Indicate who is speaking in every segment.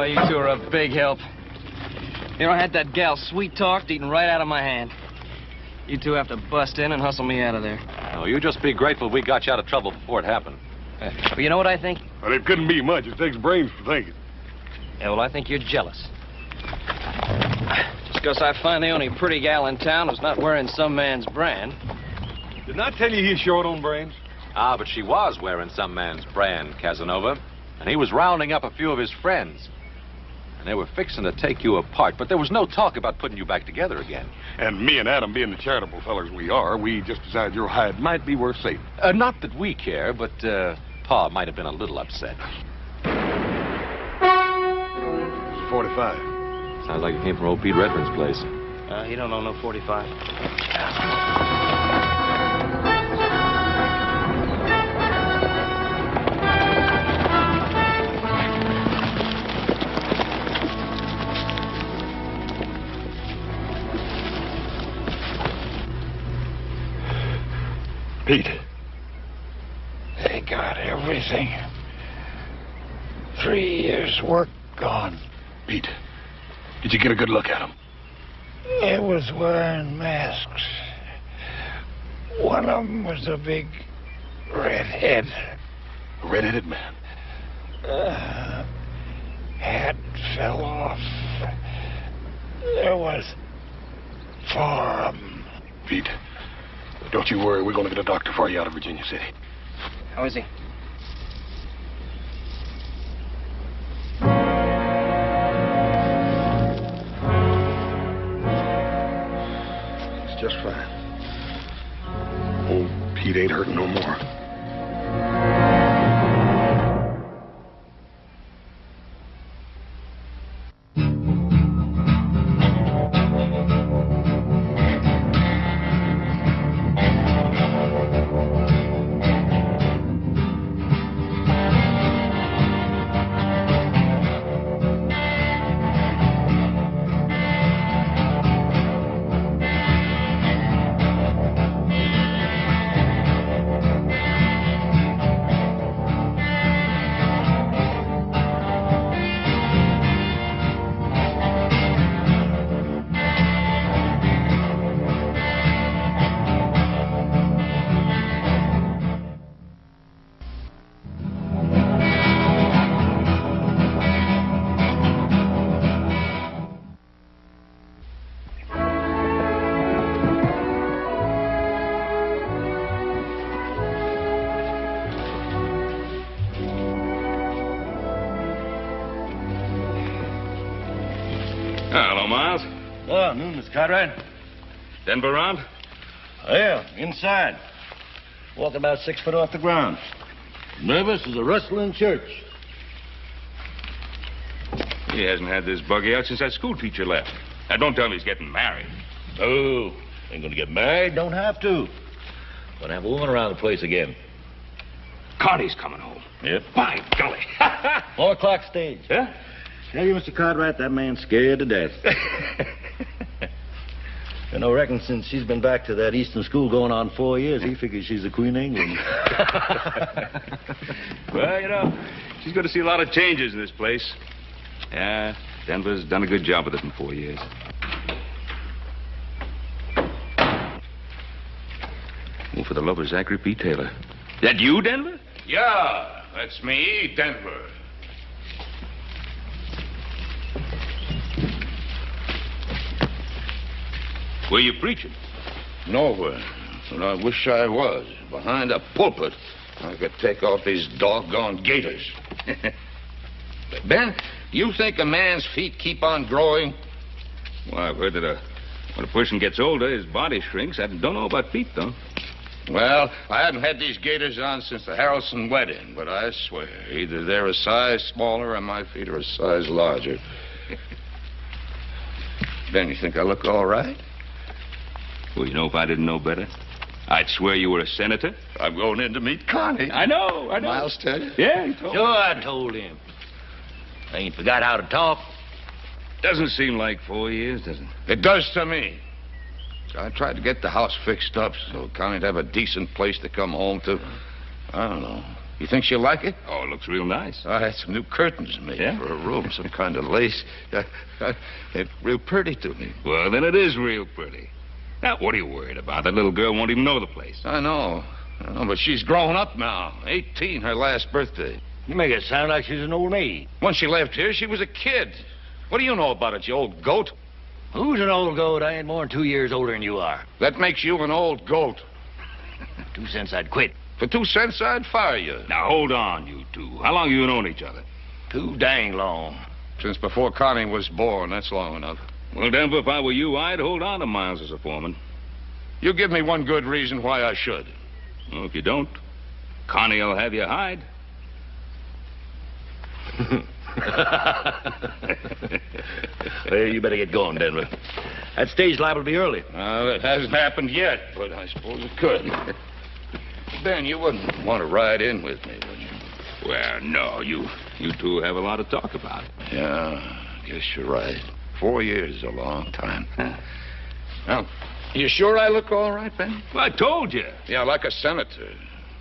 Speaker 1: you two are a big help. You know, I had that gal sweet-talked, eating right out of my hand. You two have to bust in and hustle me out of there.
Speaker 2: Oh, you just be grateful we got you out of trouble before it happened.
Speaker 1: But you know what I think?
Speaker 3: Well, it couldn't be much. It takes brains for thinking.
Speaker 1: Yeah, well, I think you're jealous. Just because I find the only pretty gal in town who's not wearing some man's brand.
Speaker 3: Didn't I tell you he's short on brains?
Speaker 2: Ah, but she was wearing some man's brand, Casanova. And he was rounding up a few of his friends. And they were fixing to take you apart, but there was no talk about putting you back together again.
Speaker 3: And me and Adam, being the charitable fellers we are, we just decided your hide might be worth saving.
Speaker 2: Not that we care, but Pa might have been a little upset.
Speaker 3: It's 45.
Speaker 2: Sounds like it came from old Pete Redmond's place.
Speaker 1: He don't own no 45.
Speaker 3: Pete.
Speaker 4: They got everything. 3 years' work gone.
Speaker 3: Pete, did you get a good look at him?
Speaker 4: It was wearing masks. One of them was a big redhead.
Speaker 3: A red-headed man.
Speaker 4: Hat fell off. There was 4 of them.
Speaker 3: Pete, don't you worry. We're going to get a doctor for you out of Virginia City.
Speaker 1: How is he?
Speaker 3: He's just fine. Old Pete ain't hurting no more.
Speaker 5: Hello, Miles.
Speaker 6: Oh, noon, Mr. Cartwright.
Speaker 5: Denver around?
Speaker 6: Oh, yeah, inside. Walking about 6 foot off the ground. Nervous as a rustling church.
Speaker 5: He hasn't had this buggy out since that school teacher left. Now, don't tell me he's getting married.
Speaker 6: Oh, ain't gonna get married, don't have to. Gonna have a woman around the place again.
Speaker 5: Carty's coming home.
Speaker 6: Yep.
Speaker 5: By golly.
Speaker 6: 4 o'clock stage.
Speaker 5: Huh?
Speaker 6: Tell you, Mr. Cartwright, that man's scared to death. You know, reckon since she's been back to that Eastern school going on 4 years, he figures she's the Queen of England.
Speaker 5: Well, you know, she's going to see a lot of changes in this place. Yeah, Denver's done a good job with it in 4 years. Oh, for the love of Zachary P. Taylor. That you, Denver?
Speaker 7: Yeah, that's me, Denver.
Speaker 5: Where you preaching?
Speaker 7: Nowhere. But I wish I was. Behind a pulpit, I could take off these doggone gaiters. Ben, you think a man's feet keep on growing?
Speaker 5: Well, I've heard that when a person gets older, his body shrinks. I don't know about feet, though.
Speaker 7: Well, I haven't had these gaiters on since the Harrelson wedding, but I swear, either they're a size smaller or my feet are a size larger. Ben, you think I look all right?
Speaker 5: Well, you know, if I didn't know better, I'd swear you were a senator.
Speaker 7: I'm going in to meet Connie.
Speaker 5: I know.
Speaker 7: Miles tell you?
Speaker 5: Yeah, he told me.
Speaker 6: Sure, I told him. I ain't forgot how to talk.
Speaker 5: Doesn't seem like 4 years, does it?
Speaker 7: It does to me. I tried to get the house fixed up so Connie'd have a decent place to come home to. I don't know. You think she'll like it?
Speaker 5: Oh, it looks real nice.
Speaker 7: I had some new curtains made
Speaker 5: Yeah?
Speaker 7: for a room, some kind of lace. It's real pretty to me.
Speaker 5: Well, then it is real pretty. Now, what are you worried about? That little girl won't even know the place.
Speaker 7: I know, but she's grown up now. 18, her last birthday.
Speaker 6: You make it sound like she's an old maid.
Speaker 7: When she left here, she was a kid. What do you know about it, you old goat?
Speaker 6: Who's an old goat? I ain't more than 2 years older than you are.
Speaker 7: That makes you an old goat.
Speaker 6: 2 cents I'd quit.
Speaker 7: For 2 cents, I'd fire you.
Speaker 5: Now, hold on, you two. How long you known each other?
Speaker 6: Too dang long.
Speaker 7: Since before Connie was born, that's long enough.
Speaker 5: Well, Denver, if I were you, I'd hold on to Miles as a foreman.
Speaker 7: You give me one good reason why I should.
Speaker 5: Well, if you don't, Connie will have you hide.
Speaker 6: Well, you better get going, Denver. That stage liable to be early.
Speaker 7: It hasn't happened yet, but I suppose it could. Ben, you wouldn't want to ride in with me, would you?
Speaker 5: Well, no, you two have a lot to talk about.
Speaker 7: Yeah, I guess you're right. 4 years is a long time. Now, you sure I look all right, Ben?
Speaker 5: Well, I told you.
Speaker 7: Yeah, like a senator.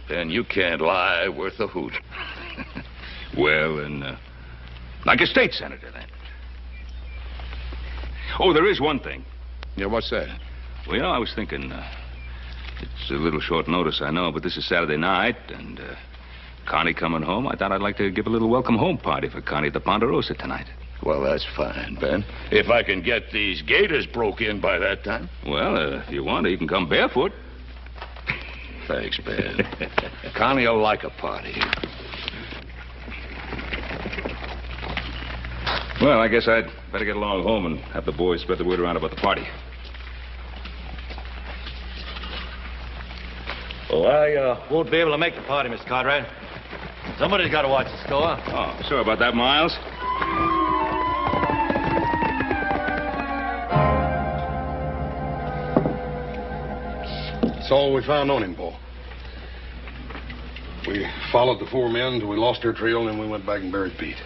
Speaker 7: Ben, you can't lie worth a hoot.
Speaker 5: Well, then, like a state senator, then. Oh, there is one thing.
Speaker 7: Yeah, what's that?
Speaker 5: Well, I was thinking, it's a little short notice, I know, but this is Saturday night, and Connie coming home. I thought I'd like to give a little welcome home party for Connie at the Ponderosa tonight.
Speaker 7: Well, that's fine, Ben. If I can get these gators broke in by that time.
Speaker 5: Well, if you want to, you can come barefoot.
Speaker 7: Thanks, Ben. Connie will like a party.
Speaker 5: Well, I guess I'd better get along home and have the boys spread the word around about the party.
Speaker 6: Oh, I won't be able to make the party, Mr. Cartwright. Somebody's got to watch the store.
Speaker 5: Oh, sorry about that, Miles.
Speaker 3: That's all we found on him, Paul. We followed the 4 men until we lost their trail, and then we went back and buried Pete.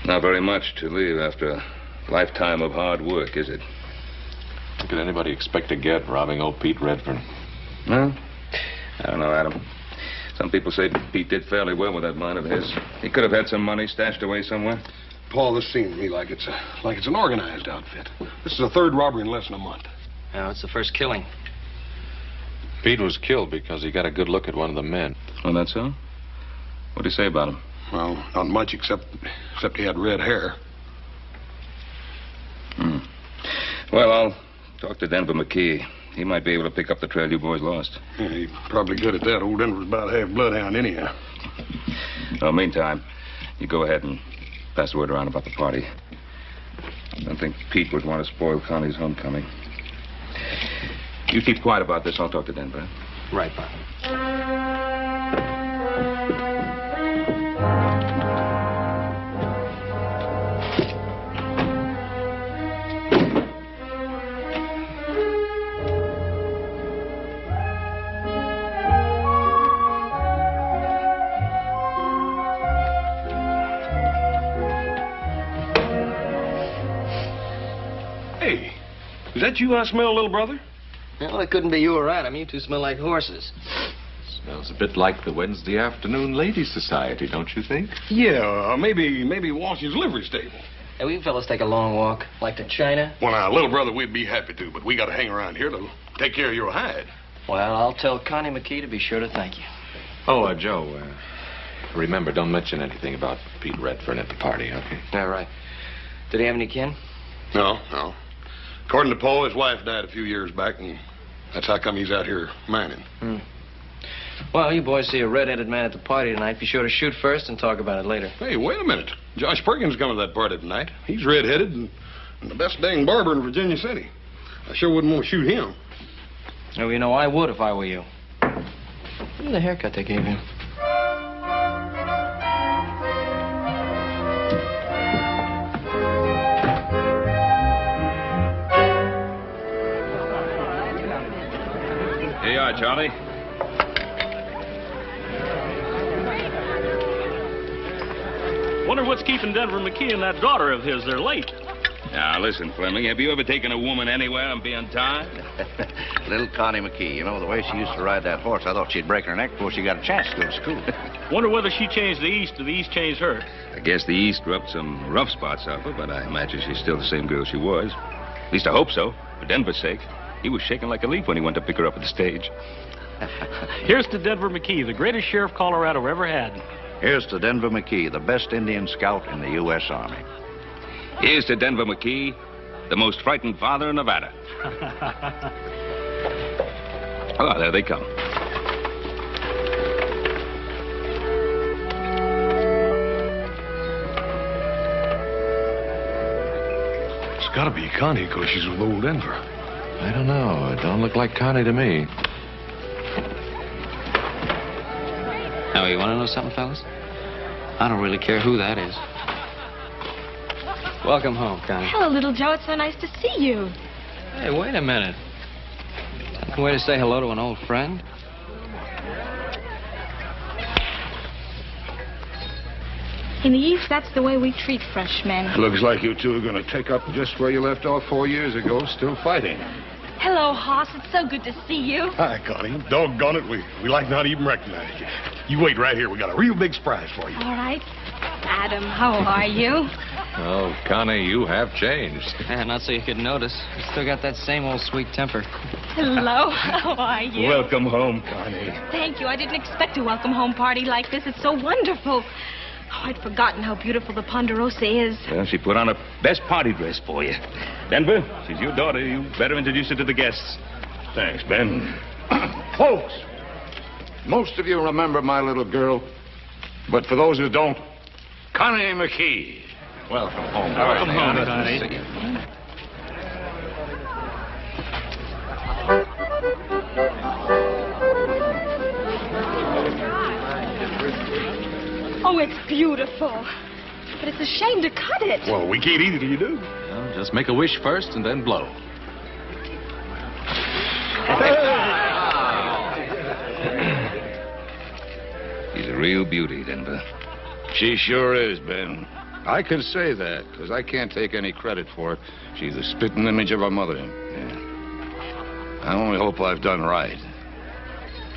Speaker 5: Not very much to leave after a lifetime of hard work, is it?
Speaker 2: How could anybody expect to get robbing old Pete Redfern?
Speaker 5: Well, I don't know, Adam. Some people say Pete did fairly well with that mine of his. He could have had some money stashed away somewhere.
Speaker 3: Paul, this seems to me like it's an organized outfit. This is the 3rd robbery in less than a month.
Speaker 1: No, it's the first killing.
Speaker 2: Pete was killed because he got a good look at one of the men.
Speaker 5: Oh, that's so? What'd he say about him?
Speaker 3: Well, not much except he had red hair.
Speaker 5: Well, I'll talk to Denver McKee. He might be able to pick up the trail you boys lost.
Speaker 3: Yeah, he's probably good at that. Old Denver's about half bloodhound anyhow.
Speaker 5: Well, meantime, you go ahead and pass the word around about the party. I don't think Pete would want to spoil Connie's homecoming. You keep quiet about this. I'll talk to Denver.
Speaker 1: Right, Bob.
Speaker 3: Hey, is that you I smell, little brother?
Speaker 1: Well, it couldn't be you or Adam. You two smell like horses.
Speaker 2: Smells a bit like the Wednesday afternoon ladies' society, don't you think?
Speaker 3: Yeah, maybe Washington's livery stable.
Speaker 1: Hey, will you fellas take a long walk, like to China?
Speaker 3: Well, now, little brother, we'd be happy to, but we got to hang around here to take care of your hide.
Speaker 1: Well, I'll tell Connie McKee to be sure to thank you.
Speaker 2: Oh, Joe, remember, don't mention anything about Pete Redfern at the party, okay?
Speaker 1: Yeah, right. Did he have any kin?
Speaker 3: No. According to Paul, his wife died a few years back, and that's how come he's out here mining.
Speaker 1: Well, you boys see a red-headed man at the party tonight. Be sure to shoot first and talk about it later.
Speaker 3: Hey, wait a minute. Josh Perkins coming to that party tonight. He's red-headed and the best dang barber in Virginia City. I sure wouldn't want to shoot him.
Speaker 1: Oh, you know, I would if I were you. Look at the haircut they gave him.
Speaker 5: Here you are, Charlie.
Speaker 8: Wonder what's keeping Denver McKee and that daughter of his. They're late.
Speaker 5: Now, listen, Fleming, have you ever taken a woman anywhere and be untied?
Speaker 6: Little Connie McKee. You know, the way she used to ride that horse, I thought she'd break her neck before she got a chance to go to school.
Speaker 8: Wonder whether she changed the East or the East changed her.
Speaker 5: I guess the East rubbed some rough spots off her, but I imagine she's still the same girl she was. At least I hope so, for Denver's sake. He was shaking like a leaf when he went to pick her up at the stage.
Speaker 8: Here's to Denver McKee, the greatest sheriff Colorado ever had.
Speaker 6: Here's to Denver McKee, the best Indian scout in the U.S. Army.
Speaker 5: Here's to Denver McKee, the most frightened father in Nevada. Oh, there they come.
Speaker 3: It's got to be Connie because she's with old Denver.
Speaker 2: I don't know. It don't look like Connie to me.
Speaker 1: Now, you want to know something, fellas? I don't really care who that is. Welcome home, Connie.
Speaker 9: Hello, little Joe. It's so nice to see you.
Speaker 1: Hey, wait a minute. Second way to say hello to an old friend?
Speaker 9: In the East, that's the way we treat freshmen.
Speaker 3: Looks like you two are going to take up just where you left off 4 years ago, still fighting.
Speaker 9: Hello, Hoss. It's so good to see you.
Speaker 3: Hi, Connie. Doggone it, we like not even recognize you. You wait right here. We got a real big surprise for you.
Speaker 9: All right. Adam, how are you?
Speaker 2: Oh, Connie, you have changed.
Speaker 1: Yeah, not so you could notice. You still got that same old sweet temper.
Speaker 9: Hello, how are you?
Speaker 5: Welcome home, Connie.
Speaker 9: Thank you. I didn't expect a welcome home party like this. It's so wonderful. Oh, I'd forgotten how beautiful the Ponderosa is.
Speaker 5: Well, she put on her best party dress for you. Denver, she's your daughter. You better introduce her to the guests.
Speaker 7: Thanks, Ben. Folks, most of you remember my little girl, but for those who don't, Connie McKee.
Speaker 2: Welcome home.
Speaker 8: Welcome home,
Speaker 2: Nice
Speaker 8: Connie.
Speaker 2: to see you.
Speaker 9: Oh, it's beautiful. But it's a shame to cut it.
Speaker 3: Well, we can't eat it if you do.
Speaker 2: Well, just make a wish first and then blow.
Speaker 5: She's a real beauty, Denver.
Speaker 7: She sure is, Ben. I can say that, because I can't take any credit for it. She's the spitting image of her mother. Yeah. I only hope I've done right.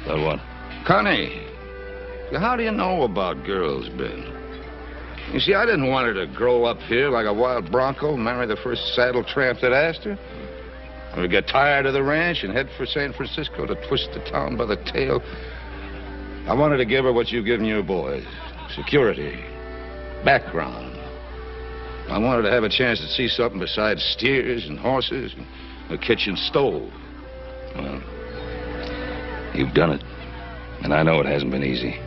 Speaker 5: But what?
Speaker 7: Connie, how do you know about girls, Ben? You see, I didn't want her to grow up here like a wild bronco, marry the first saddle tramp that asked her. Or get tired of the ranch and head for San Francisco to twist the town by the tail. I wanted to give her what you've given your boys. Security. Background. I wanted to have a chance to see something besides steers and horses and a kitchen stove.
Speaker 5: Well, you've done it. And I know it hasn't been easy.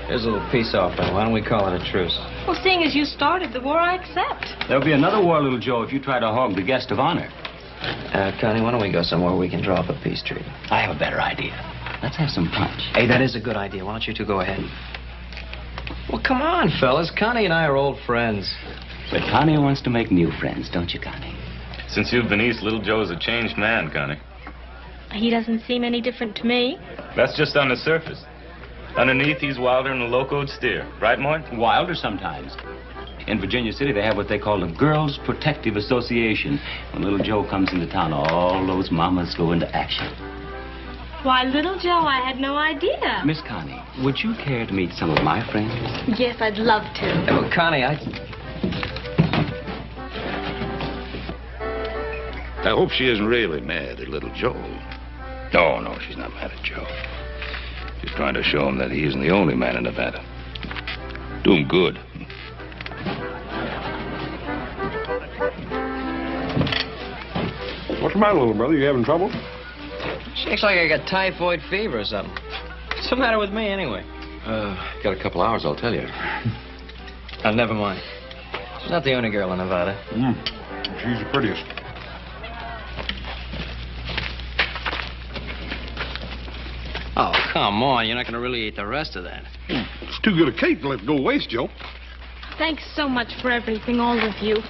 Speaker 1: Here's a little peace offering. Why don't we call it a truce?
Speaker 9: Well, seeing as you started the war, I accept.
Speaker 8: There'll be another war, little Joe, if you try to hog the guest of honor.
Speaker 1: Connie, why don't we go somewhere we can draw up a peace treaty?
Speaker 8: I have a better idea. Let's have some punch.
Speaker 1: Hey, that is a good idea. Why don't you two go ahead? Well, come on, fellas. Connie and I are old friends.
Speaker 8: But Connie wants to make new friends, don't you, Connie?
Speaker 10: Since you've been east, little Joe's a changed man, Connie.
Speaker 9: He doesn't seem any different to me.
Speaker 10: That's just on the surface. Underneath, he's wilder than a locoed steer. Right, Moy?
Speaker 8: Wilder sometimes. In Virginia City, they have what they call the Girls Protective Association. When little Joe comes into town, all those mamas go into action.
Speaker 9: Why, little Joe, I had no idea.
Speaker 8: Miss Connie, would you care to meet some of my friends?
Speaker 9: Yes, I'd love to.
Speaker 1: Well, Connie,
Speaker 7: I hope she isn't really mad at little Joe.
Speaker 5: Oh, no, she's not mad at Joe. She's trying to show him that he isn't the only man in Nevada. Do him good.
Speaker 3: What's the matter, little brother? You having trouble?
Speaker 1: She acts like I got typhoid fever or something. What's the matter with me, anyway?
Speaker 2: Got a couple hours, I'll tell you.
Speaker 1: Never mind. She's not the only girl in Nevada.
Speaker 3: She's the prettiest.
Speaker 1: Oh, come on. You're not going to really eat the rest of that.
Speaker 3: It's too good a cake to let go waste, Joe.
Speaker 9: Thanks so much for everything, all of you.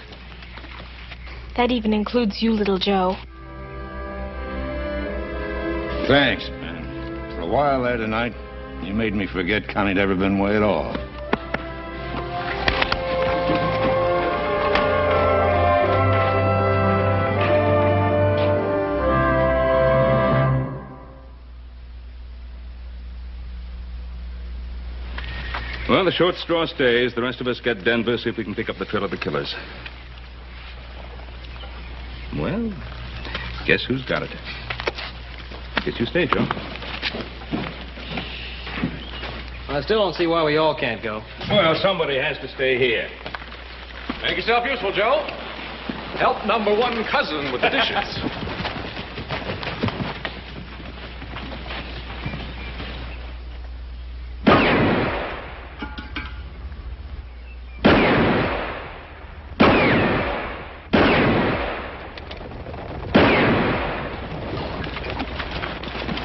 Speaker 9: That even includes you, little Joe.
Speaker 7: Thanks, man. For a while there tonight, you made me forget Connie'd ever been way at all.
Speaker 5: Well, the short straw stays. The rest of us get Denver, see if we can pick up the trail of the killers. Well, guess who's got it? Guess you stay, Joe.
Speaker 1: I still don't see why we all can't go.
Speaker 5: Well, somebody has to stay here.
Speaker 2: Make yourself useful, Joe. Help number one cousin with the dishes.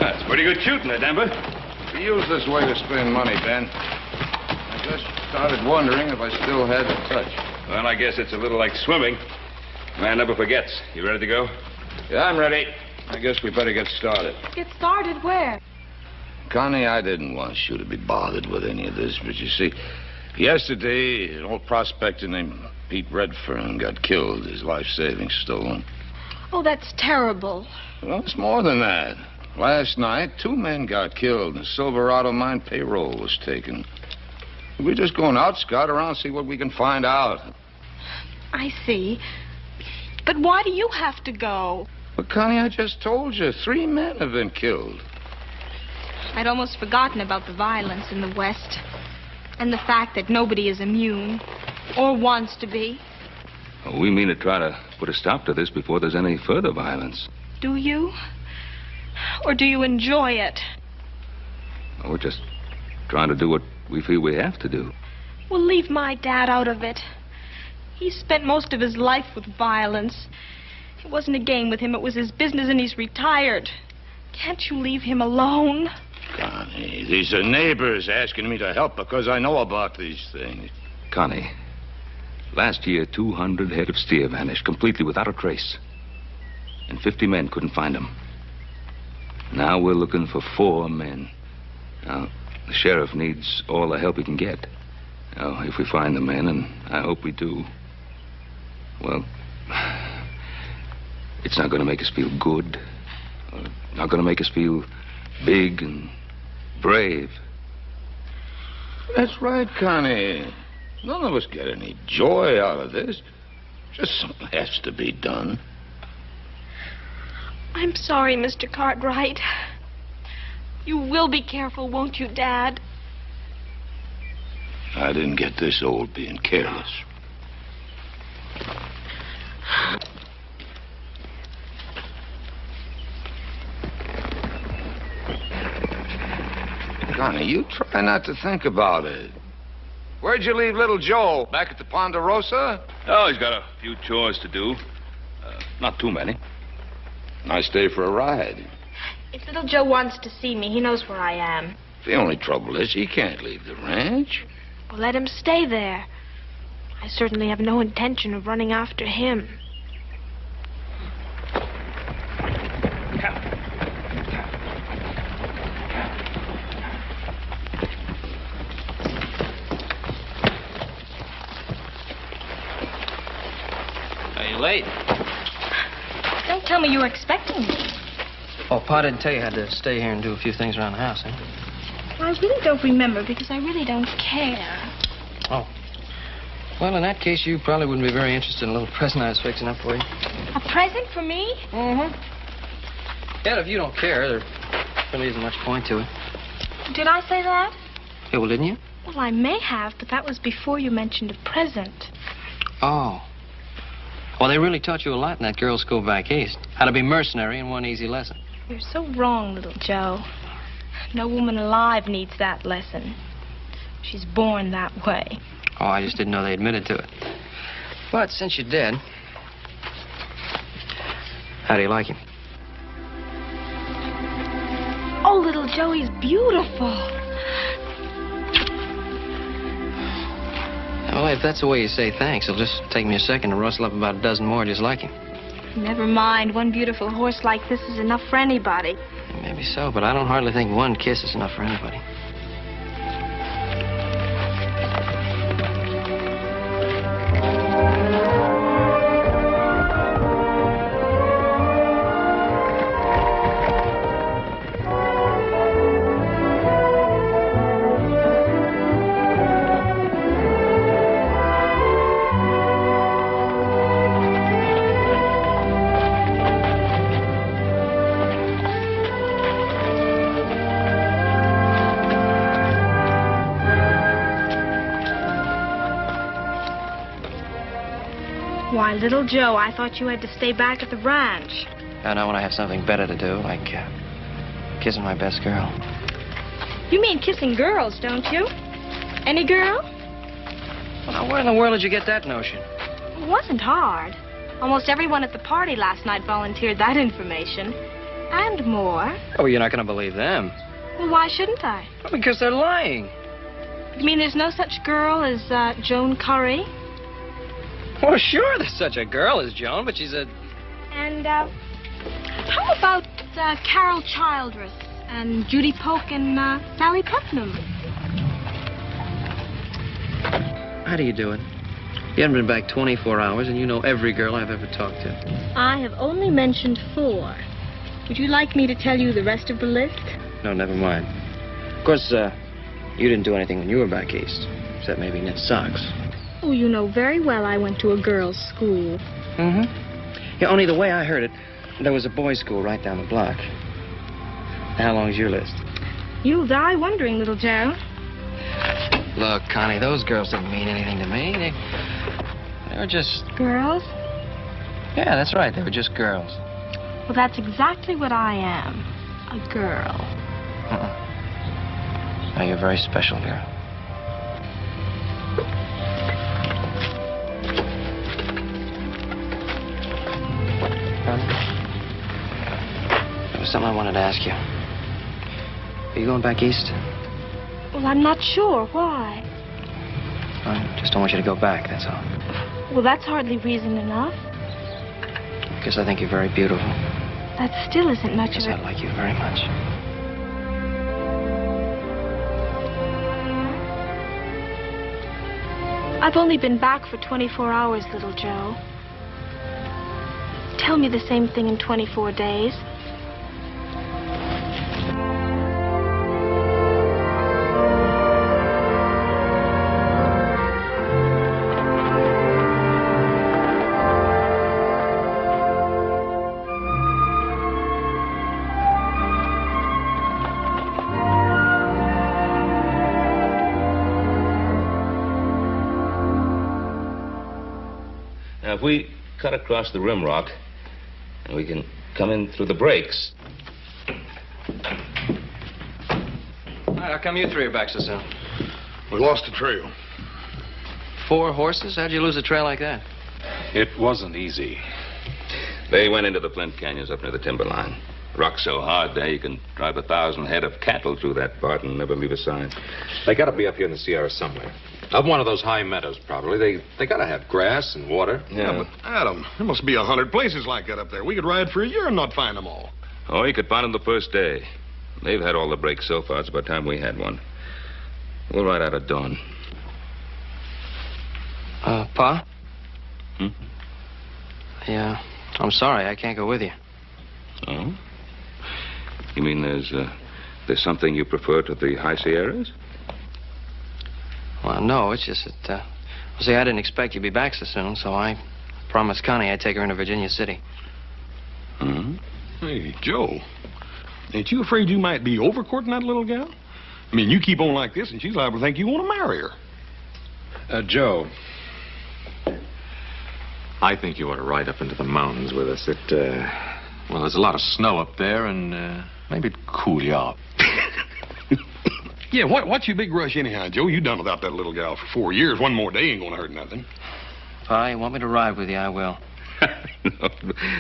Speaker 5: That's pretty good shooting there, Denver.
Speaker 7: We use this way to spend money, Ben. I just started wondering if I still had the touch.
Speaker 5: Well, I guess it's a little like swimming. Man never forgets. You ready to go?
Speaker 7: Yeah, I'm ready. I guess we better get started.
Speaker 9: Get started where?
Speaker 7: Connie, I didn't want you to be bothered with any of this, but you see, yesterday, an old prospector named Pete Redfern got killed, his life savings stolen.
Speaker 9: Oh, that's terrible.
Speaker 7: Well, it's more than that. Last night, 2 men got killed, and the Silverado mine payroll was taken. We're just going out, scout around, see what we can find out.
Speaker 9: I see. But why do you have to go?
Speaker 7: But, Connie, I just told you, 3 men have been killed.
Speaker 9: I'd almost forgotten about the violence in the West. And the fact that nobody is immune. Or wants to be.
Speaker 5: Well, we mean to try to put a stop to this before there's any further violence.
Speaker 9: Do you? Or do you enjoy it?
Speaker 5: Well, we're just trying to do what we feel we have to do.
Speaker 9: Well, leave my dad out of it. He spent most of his life with violence. It wasn't a game with him. It was his business, and he's retired. Can't you leave him alone?
Speaker 7: Connie, these are neighbors asking me to help because I know about these things.
Speaker 5: Connie, last year, 200 head of steer vanished completely without a trace. And 50 men couldn't find them. Now we're looking for 4 men. Now, the sheriff needs all the help he can get. Now, if we find the men, and I hope we do, well, it's not going to make us feel good. Not going to make us feel big and brave.
Speaker 7: That's right, Connie. None of us get any joy out of this. Just something has to be done.
Speaker 9: I'm sorry, Mr. Cartwright. You will be careful, won't you, Dad?
Speaker 7: I didn't get this old being careless. Connie, you try not to think about it. Where'd you leave little Joe? Back at the Ponderosa?
Speaker 5: Oh, he's got a few chores to do. Not too many.
Speaker 7: Nice day for a ride.
Speaker 9: If little Joe wants to see me, he knows where I am.
Speaker 7: The only trouble is he can't leave the ranch.
Speaker 9: Well, let him stay there. I certainly have no intention of running after him.
Speaker 1: Are you late?
Speaker 9: Don't tell me you were expecting me.
Speaker 1: Oh, Pa didn't tell you I had to stay here and do a few things around the house, eh?
Speaker 9: Well, I really don't remember because I really don't care.
Speaker 1: Oh. Well, in that case, you probably wouldn't be very interested in a little present I was fixing up for you.
Speaker 9: A present for me?
Speaker 1: Mm-hmm. Yet, if you don't care, there really isn't much point to it.
Speaker 9: Did I say that?
Speaker 1: Yeah, well, didn't you?
Speaker 9: Well, I may have, but that was before you mentioned a present.
Speaker 1: Oh. Well, they really taught you a lot in that girls' school back east. How to be mercenary in one easy lesson.
Speaker 9: You're so wrong, little Joe. No woman alive needs that lesson. She's born that way.
Speaker 1: Oh, I just didn't know they admitted to it. But since you're dead, how do you like him?
Speaker 9: Oh, little Joe, he's beautiful.
Speaker 1: Well, if that's the way you say thanks, it'll just take me a second to rustle up about a dozen more just like him.
Speaker 9: Never mind. One beautiful horse like this is enough for anybody.
Speaker 1: Maybe so, but I don't hardly think one kiss is enough for anybody.
Speaker 9: Why, little Joe, I thought you had to stay back at the ranch.
Speaker 1: I know when I have something better to do, like kissing my best girl.
Speaker 9: You mean kissing girls, don't you? Any girl?
Speaker 1: Well, now, where in the world did you get that notion?
Speaker 9: It wasn't hard. Almost everyone at the party last night volunteered that information. And more.
Speaker 1: Oh, you're not going to believe them.
Speaker 9: Well, why shouldn't I?
Speaker 1: Well, because they're lying.
Speaker 9: You mean there's no such girl as Joan Curry?
Speaker 1: Well, sure, there's such a girl as Joan, but she's a...
Speaker 9: And, how about Carol Childress and Judy Polk and Sally Putnam?
Speaker 1: How do you do it? You haven't been back 24 hours, and you know every girl I've ever talked to.
Speaker 9: I have only mentioned 4. Would you like me to tell you the rest of the list?
Speaker 1: No, never mind. Of course, you didn't do anything when you were back east, except maybe knit socks.
Speaker 9: Oh, you know very well I went to a girls' school.
Speaker 1: Mm-hmm. Yeah, only the way I heard it, there was a boys' school right down the block. How long's your list?
Speaker 9: You'll die wondering, little Joe.
Speaker 1: Look, Connie, those girls didn't mean anything to me. They were just...
Speaker 9: Girls?
Speaker 1: Yeah, that's right. They were just girls.
Speaker 9: Well, that's exactly what I am. A girl.
Speaker 1: No, you're a very special girl. There was something I wanted to ask you. Are you going back east?
Speaker 9: Well, I'm not sure. Why?
Speaker 1: I just don't want you to go back, that's all.
Speaker 9: Well, that's hardly reason enough.
Speaker 1: Because I think you're very beautiful.
Speaker 9: That still isn't much
Speaker 1: Because
Speaker 9: of
Speaker 1: I
Speaker 9: it.
Speaker 1: like you very much.
Speaker 9: I've only been back for 24 hours, little Joe. Tell me the same thing in 24 days.
Speaker 5: Now, if we cut across the rim rock, and we can come in through the breaks.
Speaker 1: All right, how come you 3 are back so soon?
Speaker 3: We lost the trail.
Speaker 1: 4 horses? How'd you lose a trail like that?
Speaker 2: It wasn't easy.
Speaker 5: They went into the Flint Canyons up near the timberline. Rock's so hard there, you can drive 1,000 head of cattle through that part and never leave a sign.
Speaker 2: They got to be up here in the Sierra somewhere. Up one of those high meadows, probably. They got to have grass and water.
Speaker 3: Yeah, but Adam, there must be 100 places like that up there. We could ride for a year and not find them all.
Speaker 5: Oh, you could find them the first day. They've had all the breaks so far. It's about time we had one. We'll ride out at dawn.
Speaker 1: Pa?
Speaker 5: Hmm?
Speaker 1: Yeah, I'm sorry. I can't go with you.
Speaker 5: Oh? You mean there's something you prefer to the high Sierras?
Speaker 1: Well, no, it's just that, see, I didn't expect you'd be back so soon, so I promised Connie I'd take her into Virginia City.
Speaker 5: Hmm?
Speaker 3: Hey, Joe, ain't you afraid you might be overcourting that little gal? I mean, you keep on like this, and she's liable to think you want to marry her.
Speaker 2: Joe, I think you ought to ride up into the mountains with us. Well, there's a lot of snow up there, and maybe it'd cool you off.
Speaker 3: Yeah, what's your big rush anyhow, Joe? You done without that little gal for 4 years. One more day ain't gonna hurt nothing.
Speaker 1: Pa, you want me to ride with you, I will.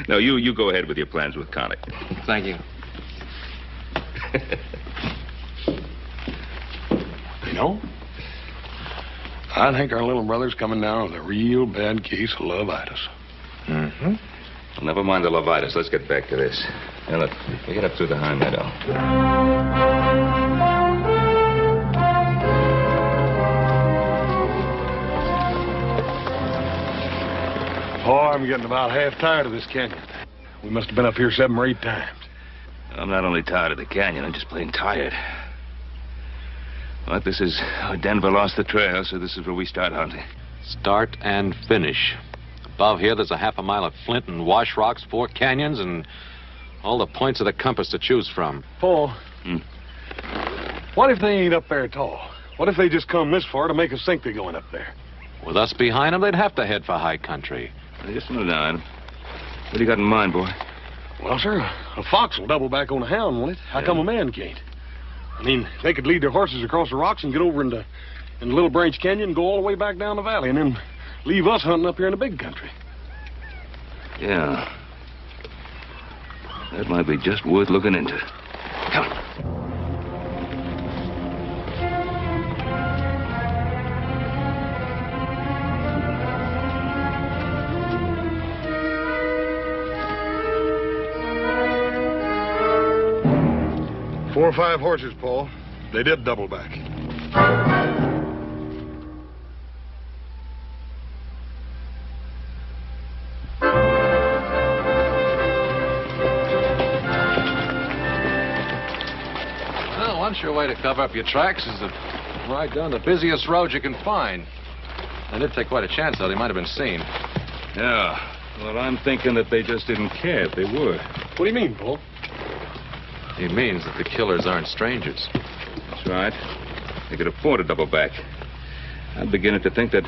Speaker 5: No, you go ahead with your plans with Connie.
Speaker 1: Thank you.
Speaker 3: You know, I think our little brother's coming down with a real bad case of lovitis.
Speaker 5: Mm-hmm. Well, never mind the lovitis. Let's get back to this. Now, look, we get up through the high meadow.
Speaker 3: Oh, I'm getting about half tired of this canyon. We must have been up here 7 or 8 times.
Speaker 5: I'm not only tired of the canyon, I'm just plain tired. But this is... Denver lost the trail, so this is where we start hunting.
Speaker 2: Start and finish. Above here, there's a half a mile of flint and wash rocks, 4 canyons, and all the points of the compass to choose from.
Speaker 3: Paul, what if they ain't up there at all? What if they just come this far to make us think they're going up there?
Speaker 2: With us behind them, they'd have to head for high country.
Speaker 5: Just a minute now. What do you got in mind, boy?
Speaker 3: Well, sir, a fox will double back on a hound, won't it? How come a man can't? I mean, they could lead their horses across the rocks and get over into Little Branch Canyon and go all the way back down the valley and then leave us hunting up here in the big country.
Speaker 5: Yeah. That might be just worth looking into. Come on.
Speaker 3: Four or five horses, Paul. They did double back.
Speaker 2: Well, one sure way to cover up your tracks is to ride down the busiest road you can find. They did take quite a chance, though. They might have been seen.
Speaker 5: Yeah. Well, I'm thinking that they just didn't care if they were.
Speaker 3: What do you mean, Paul?
Speaker 2: He means that the killers aren't strangers.
Speaker 5: That's right. They could afford a double back. I'm beginning to think that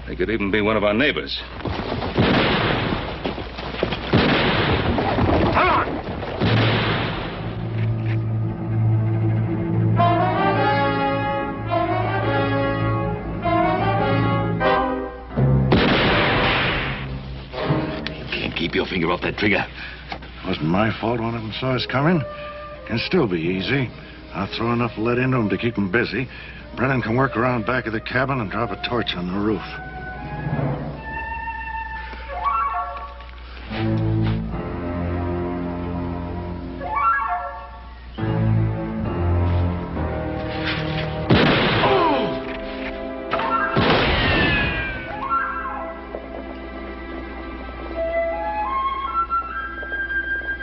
Speaker 5: they could even be one of our neighbors.
Speaker 3: Come on!
Speaker 6: You can't keep your finger off that trigger. Wasn't my fault one of them saw us coming. Can still be easy. I'll throw enough lead into them to keep them busy. Brennan can work around back of the cabin and drop a torch on the roof.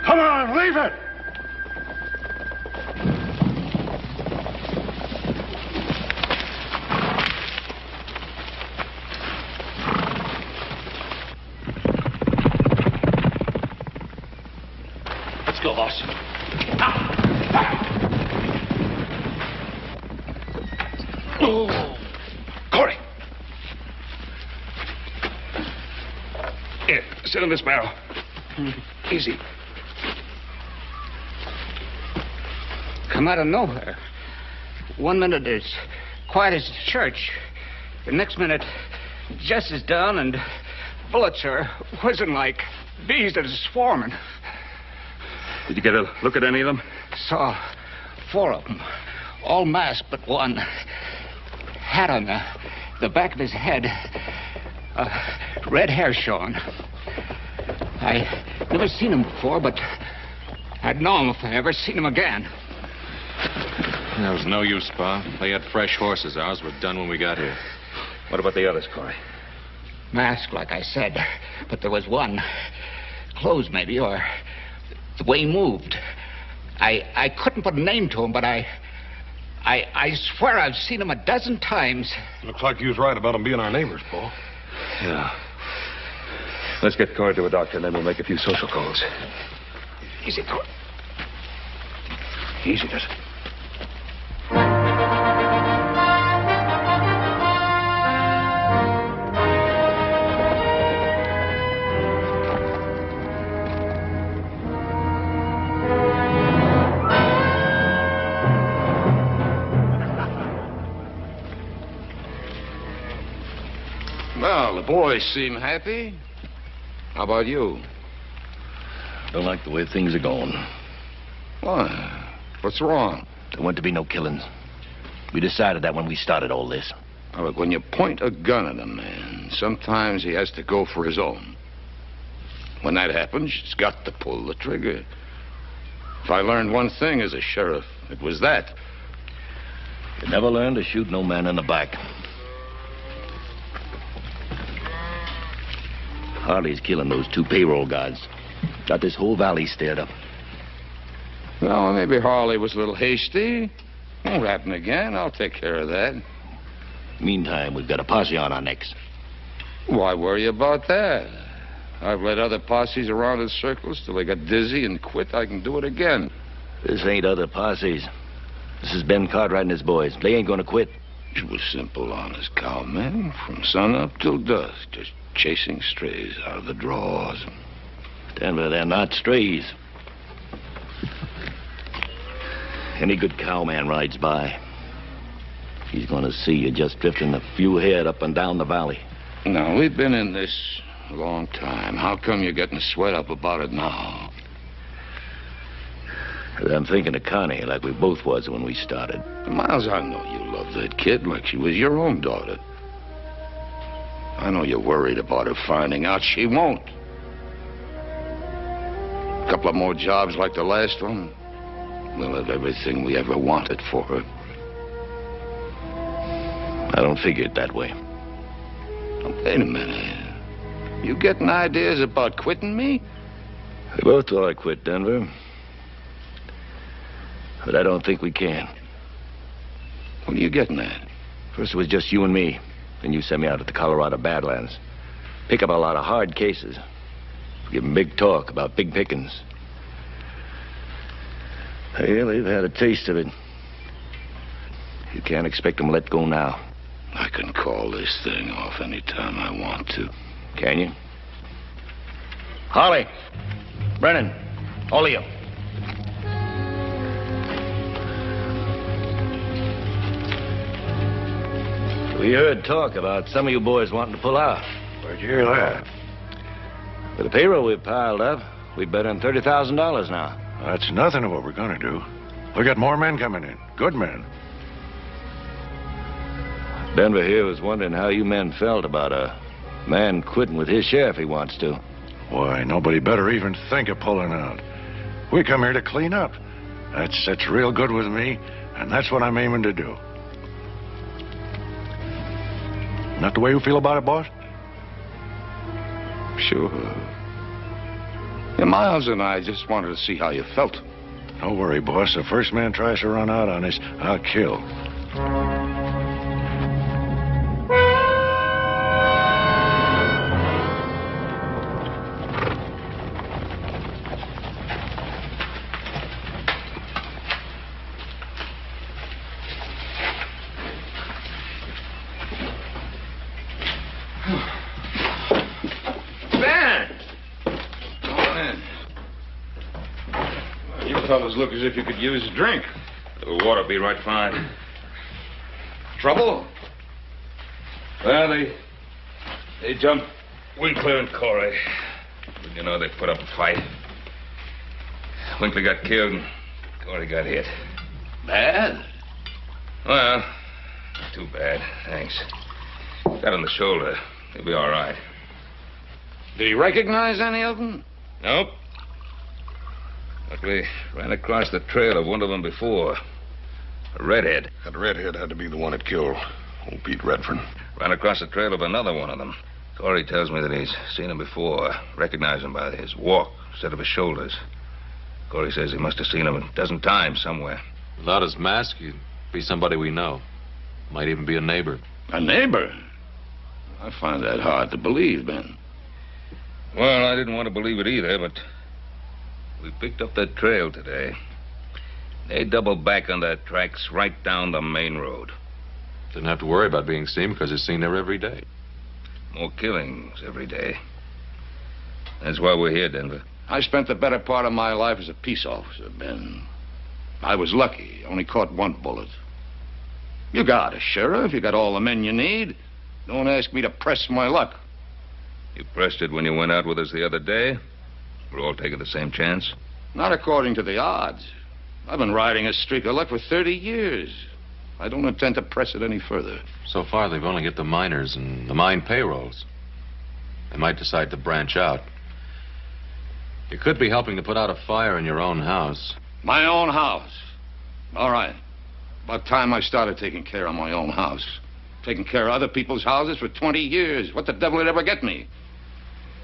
Speaker 3: Come on, leave it!
Speaker 6: Let's go, boss. Oh. Corey.
Speaker 5: Here, sit on this barrel.
Speaker 6: Easy.
Speaker 11: Come out of nowhere. 1 minute it's quiet as a church. The next minute, Jess is down and bullets are whizzing like bees that are swarming.
Speaker 5: Did you get a look at any of them?
Speaker 11: Saw 4 of them, all masked but one. Hat on the back of his head, red hair showing. I never seen him before, but I'd know him if I ever seen him again.
Speaker 2: There was no use, Pa. They had fresh horses. Ours were done when we got here.
Speaker 5: What about the others, Corey?
Speaker 11: Masked, like I said, but there was one. Clothes, maybe, or the way he moved. I couldn't put a name to him, but I swear I've seen him a dozen times.
Speaker 3: Looks like you was right about them being our neighbors, Paul.
Speaker 5: Yeah. Let's get Corey to a doctor, and then we'll make a few social calls.
Speaker 11: Easy, Corey.
Speaker 6: Easy, does it?
Speaker 7: Well, the boys seem happy. How about you?
Speaker 6: Don't like the way things are going.
Speaker 7: Why? What's wrong?
Speaker 6: There weren't to be no killings. We decided that when we started all this.
Speaker 7: Now, look, when you point a gun at a man, sometimes he has to go for his own. When that happens, he's got to pull the trigger. If I learned one thing as a sheriff, it was that.
Speaker 6: You never learned to shoot no man in the back. Harley's killing those 2 payroll guys. Got this whole valley stirred up.
Speaker 7: Well, maybe Harley was a little hasty. Won't happen again. I'll take care of that.
Speaker 6: Meantime, we've got a posse on our necks.
Speaker 7: Why worry about that? I've led other posses around in circles till they got dizzy and quit. I can do it again.
Speaker 6: This ain't other posses. This is Ben Cartwright and his boys. They ain't gonna quit.
Speaker 7: You were simple, honest cowman, from sun up till dusk, just chasing strays out of the draws.
Speaker 12: Denver, they're not strays. Any good cowman rides by, he's going to see you just drifting a few head up and down the valley.
Speaker 7: Now, we've been in this a long time. How come you're getting sweat up about it now?
Speaker 12: I'm thinking of Connie like we both was when we started.
Speaker 7: Miles, I know you love that kid like she was your own daughter. I know you're worried about her finding out. She won't. A couple of more jobs like the last one, we'll have everything we ever wanted for her.
Speaker 12: I don't figure it that way.
Speaker 7: Now, wait a minute. You getting ideas about quitting me?
Speaker 12: We both thought I quit, Denver. But I don't think we can.
Speaker 7: What are you getting at?
Speaker 12: First it was just you and me. Then you sent me out at the Colorado Badlands. Pick up a lot of hard cases. Give them big talk about big pickings. Well, they've had a taste of it. You can't expect them to let go now.
Speaker 7: I can call this thing off any time I want to.
Speaker 12: Can you? Holly, Brennan, all of you. We heard talk about some of you boys wanting to pull out.
Speaker 6: Where'd you hear that?
Speaker 12: With the payroll we've piled up, we've better than $30,000 now.
Speaker 6: That's nothing of what we're going to do. We got more men coming in. Good men.
Speaker 12: Denver here was wondering how you men felt about a man quitting with his share if he wants to.
Speaker 6: Why, nobody better even think of pulling out. We come here to clean up. That's real good with me, and that's what I'm aiming to do. Not the way you feel about it, boss?
Speaker 7: Sure. Yeah, Miles and I just wanted to see how you felt.
Speaker 6: Don't worry, boss. The first man tries to run out on us, I'll kill.
Speaker 7: Fellas look as if you could use a drink.
Speaker 5: The water be right fine.
Speaker 7: Trouble?
Speaker 5: Well, they jumped Winkler and Corey. But, you know, they put up a fight. Winkler got killed and Corey got hit.
Speaker 7: Bad?
Speaker 5: Well, not too bad, thanks. Got on the shoulder. He'll be all right.
Speaker 7: Did he recognize any of them?
Speaker 5: Nope. But we ran across the trail of one of them before. A redhead.
Speaker 3: That redhead had to be the one that killed old Pete Redford.
Speaker 5: Ran across the trail of another one of them. Corey tells me that he's seen him before. Recognized him by his walk instead of his shoulders. Corey says he must have seen him a dozen times somewhere.
Speaker 2: Without his mask, he'd be somebody we know. Might even be a neighbor.
Speaker 7: A neighbor? I find that hard to believe, Ben.
Speaker 5: Well, I didn't want to believe it either, but we picked up that trail today. They doubled back on their tracks right down the main road.
Speaker 2: Didn't have to worry about being seen because it's seen there every day.
Speaker 5: More killings every day. That's why we're here, Denver.
Speaker 7: I spent the better part of my life as a peace officer, Ben. I was lucky. Only caught one bullet. You got a sheriff. You got all the men you need. Don't ask me to press my luck.
Speaker 5: You pressed it when you went out with us the other day. We're all taking the same chance.
Speaker 7: Not according to the odds. I've been riding a streak of luck for 30 years. I don't intend to press it any further.
Speaker 2: So far, they've only hit the miners and the mine payrolls. They might decide to branch out. You could be helping to put out a fire in your own house.
Speaker 7: My own house? All right. About time I started taking care of my own house. Taking care of other people's houses for 20 years. What the devil would ever get me?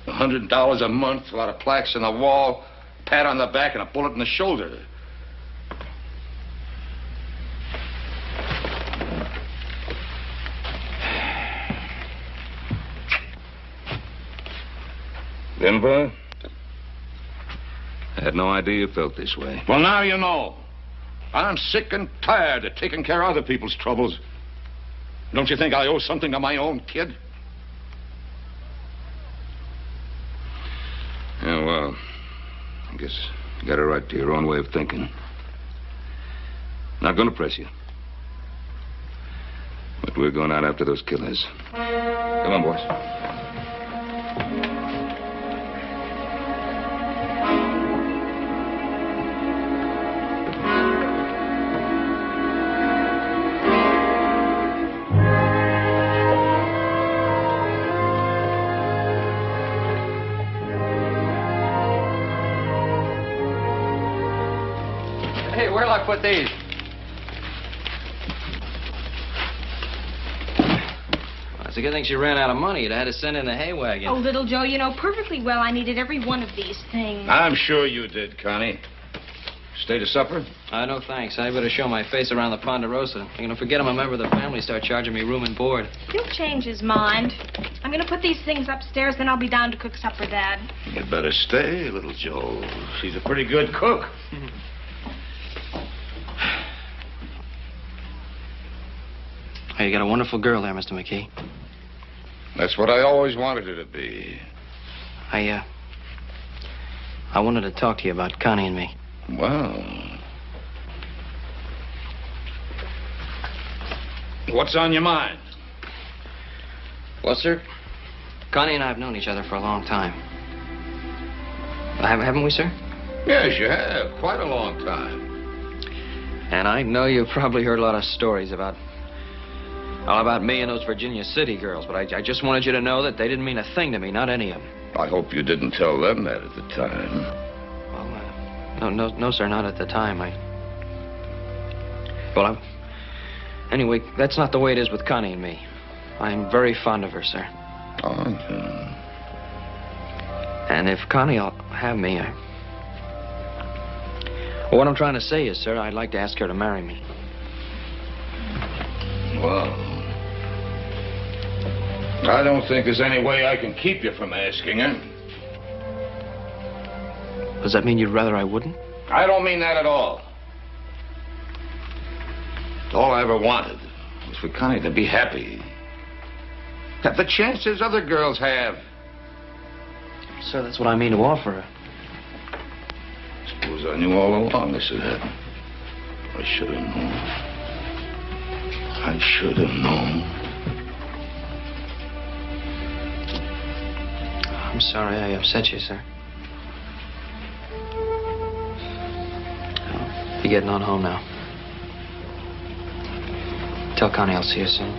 Speaker 7: $100 a month, a lot of plaques on the wall, pat on the back, and a bullet in the shoulder.
Speaker 5: Denver? I had no idea you felt this way.
Speaker 7: Well, now you know. I'm sick and tired of taking care of other people's troubles. Don't you think I owe something to my own kid?
Speaker 5: Yeah, well, I guess you got a right to your own way of thinking. Not gonna press you. But we're going out after those killers. Come on, boys.
Speaker 1: Hey, where'll I put these? It's a good thing she ran out of money. You'd have had to send in the hay wagon.
Speaker 9: Oh, little Joe, you know perfectly well I needed every one of these things.
Speaker 7: I'm sure you did, Connie. Stay to supper?
Speaker 1: No thanks. I better show my face around the Ponderosa. I'm gonna forget I'm a member of the family, start charging me room and board.
Speaker 9: He'll change his mind. I'm gonna put these things upstairs, then I'll be down to cook supper, Dad.
Speaker 7: You'd better stay, little Joe. She's a pretty good cook.
Speaker 1: Hey, you got a wonderful girl there, Mr. McKee.
Speaker 7: That's what I always wanted her to be.
Speaker 1: I wanted to talk to you about Connie and me.
Speaker 7: Well. What's on your mind?
Speaker 1: Well, sir, Connie and I have known each other for a long time. Haven't we, sir?
Speaker 7: Yes, you have. Quite a long time.
Speaker 1: And I know you've probably heard a lot of stories about me and those Virginia City girls, but I just wanted you to know that they didn't mean a thing to me, not any of them.
Speaker 7: I hope you didn't tell them that at the time.
Speaker 1: Well, no, sir, not at the time. Anyway, that's not the way it is with Connie and me. I'm very fond of her, sir.
Speaker 7: Oh, yeah.
Speaker 1: And if Connie'll have me, what I'm trying to say is, sir, I'd like to ask her to marry me.
Speaker 7: Well, I don't think there's any way I can keep you from asking her.
Speaker 1: Does that mean you'd rather I wouldn't?
Speaker 7: I don't mean that at all. All I ever wanted was for Connie to be happy. Have the chances other girls have.
Speaker 1: Sir, that's what I mean to offer her.
Speaker 7: Suppose I knew all along this would happen. I should have known. I should have known.
Speaker 1: I'm sorry I upset you, sir. I'll be getting on home now. Tell Connie I'll see you soon.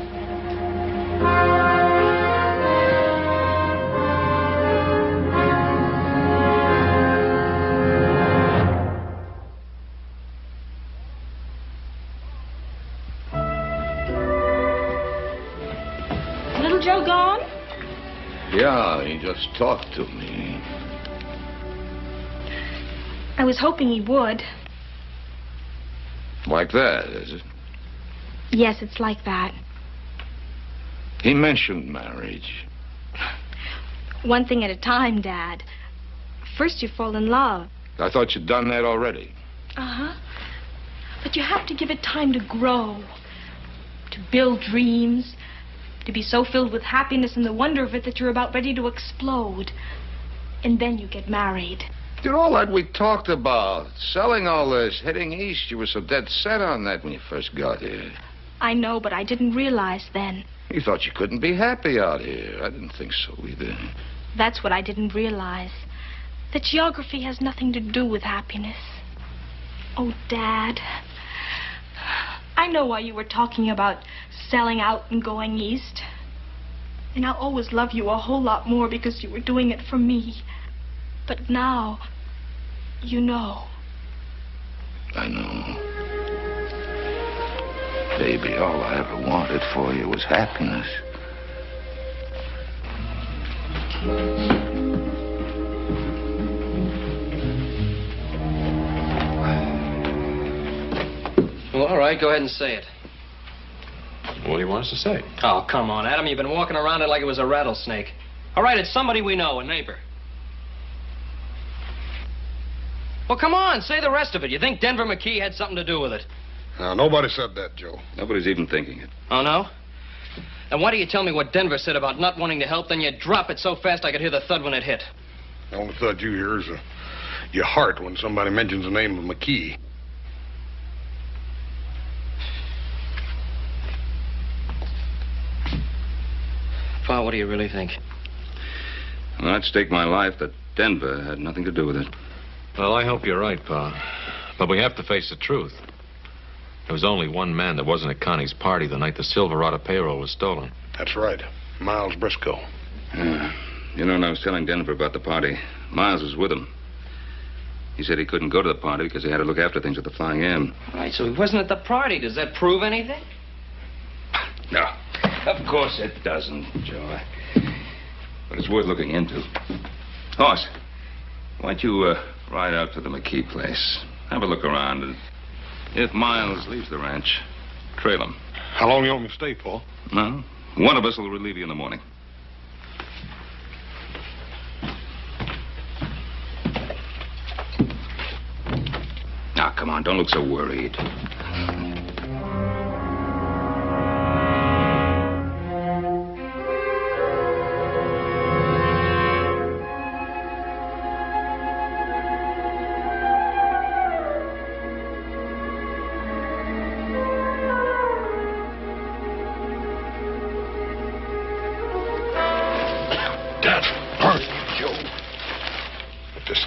Speaker 9: Little Joe gone?
Speaker 7: Yeah, he just talked to me.
Speaker 9: I was hoping he would.
Speaker 7: Like that, is it?
Speaker 9: Yes, it's like that.
Speaker 7: He mentioned marriage.
Speaker 9: One thing at a time, Dad. First you fall in love.
Speaker 7: I thought you'd done that already.
Speaker 9: Uh-huh. But you have to give it time to grow, to build dreams, to be so filled with happiness and the wonder of it that you're about ready to explode. And then you get married.
Speaker 7: Did all that we talked about, selling all this, heading east, you were so dead set on that when you first got here.
Speaker 9: I know, but I didn't realize then.
Speaker 7: You thought you couldn't be happy out here. I didn't think so either.
Speaker 9: That's what I didn't realize. That geography has nothing to do with happiness. Oh, Dad. I know why you were talking about selling out and going east. And I'll always love you a whole lot more because you were doing it for me. But now, you know.
Speaker 7: I know. Baby, all I ever wanted for you was happiness.
Speaker 1: Well, all right, go ahead and say it.
Speaker 2: What do you want us to say?
Speaker 1: Oh, come on, Adam. You've been walking around it like it was a rattlesnake. All right, it's somebody we know, a neighbor. Well, come on, say the rest of it. You think Denver McKee had something to do with it?
Speaker 3: Now, nobody said that, Joe.
Speaker 5: Nobody's even thinking it.
Speaker 1: Oh, no? Then why do you tell me what Denver said about not wanting to help, then you drop it so fast I could hear the thud when it hit?
Speaker 3: The only thud you hear is your heart when somebody mentions the name of McKee.
Speaker 1: Pa, what do you really think?
Speaker 5: Well, I'd stake my life that Denver had nothing to do with it.
Speaker 2: Well, I hope you're right, Pa. But we have to face the truth. There was only one man that wasn't at Connie's party the night the Silverado payroll was stolen.
Speaker 3: That's right. Miles Briscoe.
Speaker 5: You know, when I was telling Denver about the party, Miles was with him. He said he couldn't go to the party because he had to look after things at the Flying M.
Speaker 1: All right, so he wasn't at the party. Does that prove anything?
Speaker 5: No, of course it doesn't, Joe. But it's worth looking into. Hoss, why don't you ride out to the McKee place? Have a look around, and if Miles leaves the ranch, trail him.
Speaker 3: How long you want me to stay, Paul?
Speaker 5: No, one of us will relieve you in the morning. Now, come on, don't look so worried.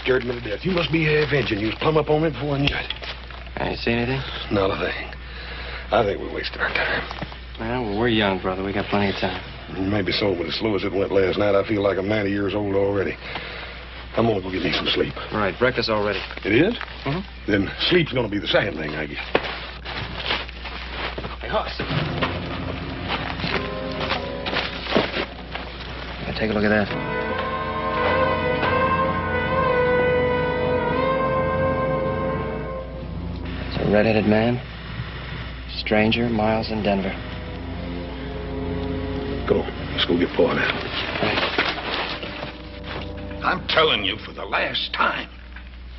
Speaker 3: Scared me to death. You must be avenging. You was plumb up on me before I knew it.
Speaker 1: I didn't see anything?
Speaker 3: Not a thing. I think we're wasting our time.
Speaker 1: Well, we're young, brother. We got plenty of time.
Speaker 3: Maybe so, but as slow as it went last night, I feel like I'm 90 years old already. I'm gonna go get me some sleep.
Speaker 1: All right, breakfast all ready.
Speaker 3: It is?
Speaker 1: Mm-hmm.
Speaker 3: Then sleep's gonna be the second thing, I guess.
Speaker 1: Hey, Hoss. Take a look at that. Red-headed man, stranger, Miles in Denver.
Speaker 3: Go. Let's go get Paul now.
Speaker 1: Right.
Speaker 7: I'm telling you for the last time,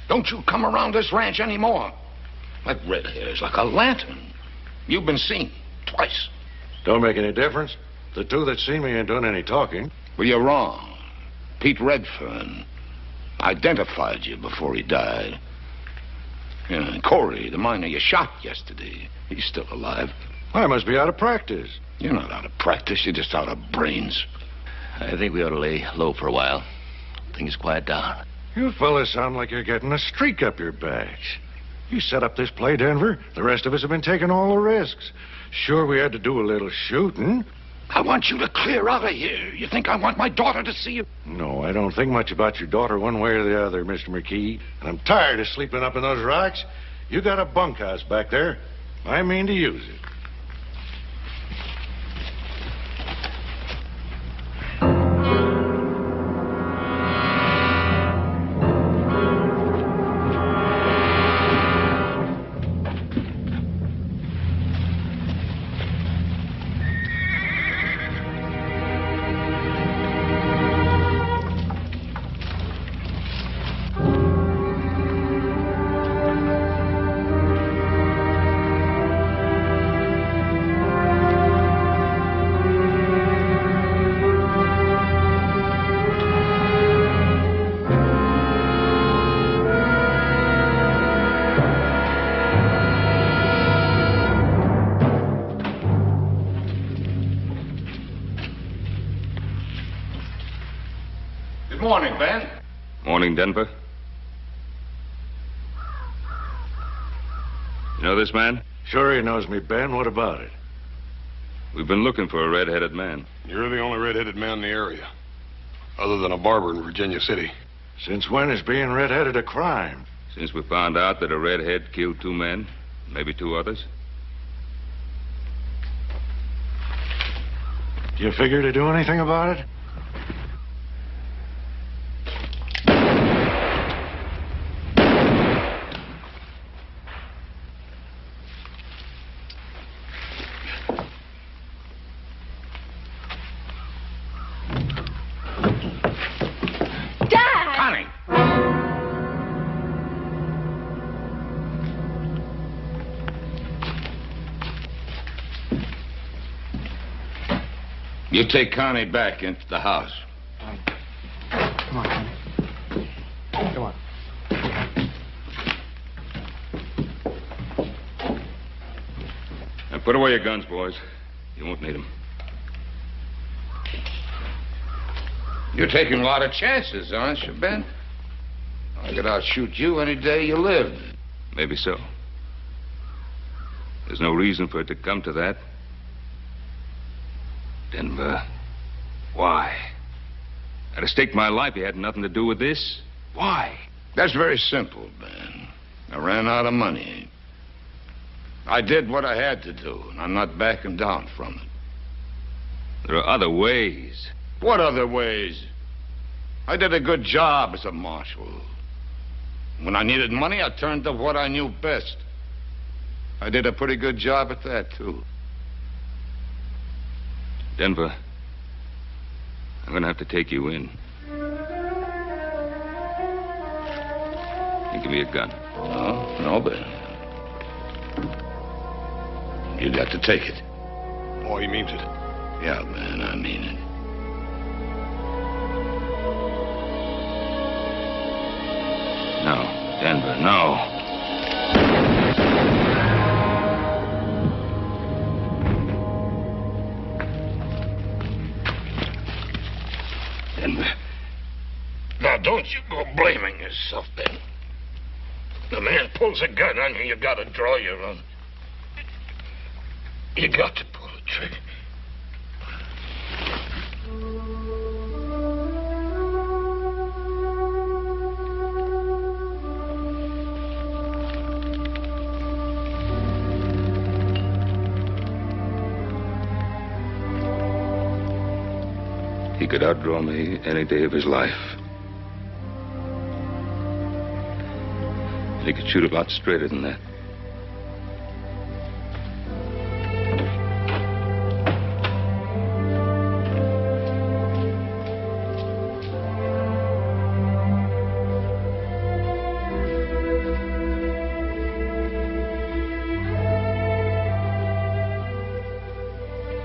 Speaker 7: don't you come around this ranch anymore. That red hair's like a lantern. You've been seen twice.
Speaker 6: Don't make any difference. The two that see me ain't doing any talking.
Speaker 7: Well, you're wrong. Pete Redfern identified you before he died. Yeah, Corey, the miner you shot yesterday, he's still alive.
Speaker 6: I must be out of practice.
Speaker 7: You're not out of practice. You're just out of brains.
Speaker 12: I think we ought to lay low for a while. Things quiet down.
Speaker 6: You fellas sound like you're getting a streak up your backs. You set up this play, Denver. The rest of us have been taking all the risks. Sure, we had to do a little shooting.
Speaker 7: I want you to clear out of here. You think I want my daughter to see you?
Speaker 6: No, I don't think much about your daughter one way or the other, Mr. McKee. And I'm tired of sleeping up in those rocks. You got a bunkhouse back there. I mean to use it.
Speaker 7: Morning, Ben.
Speaker 5: Morning, Denver. You know this man?
Speaker 6: Sure he knows me, Ben. What about it?
Speaker 5: We've been looking for a red-headed man.
Speaker 3: You're the only red-headed man in the area, other than a barber in Virginia City.
Speaker 6: Since when is being red-headed a crime?
Speaker 5: Since we found out that a redhead killed 2 men, maybe 2 others.
Speaker 6: Do you figure to do anything about it?
Speaker 7: You take Connie back into the house.
Speaker 1: Come on, Connie. Come on.
Speaker 5: Now put away your guns, boys. You won't need them.
Speaker 7: You're taking a lot of chances, aren't you, Ben? I could outshoot you any day you live.
Speaker 5: Maybe so. There's no reason for it to come to that. Denver, why? I'd have staked my life. You had nothing to do with this. Why?
Speaker 7: That's very simple, Ben. I ran out of money. I did what I had to do, and I'm not backing down from it.
Speaker 5: There are other ways.
Speaker 7: What other ways? I did a good job as a marshal. When I needed money, I turned to what I knew best. I did a pretty good job at that, too.
Speaker 5: Denver, I'm going to have to take you in. You give me a gun.
Speaker 7: No, Ben. You got to take it.
Speaker 3: Oh, he means it.
Speaker 7: Yeah, man, I mean it.
Speaker 5: No, Denver, no. Denver.
Speaker 7: Now, don't you go blaming yourself, Ben. The man pulls a gun on you, you gotta draw your own. You got to pull the trigger.
Speaker 5: He could outdraw me any day of his life. And he could shoot a lot straighter than that.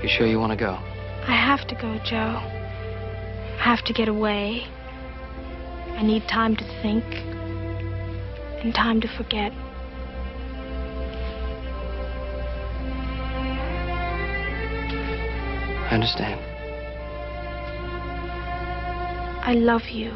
Speaker 1: You sure you want to go?
Speaker 9: I have to go, Joe. I have to get away. I need time to think and time to forget.
Speaker 1: I understand.
Speaker 9: I love you.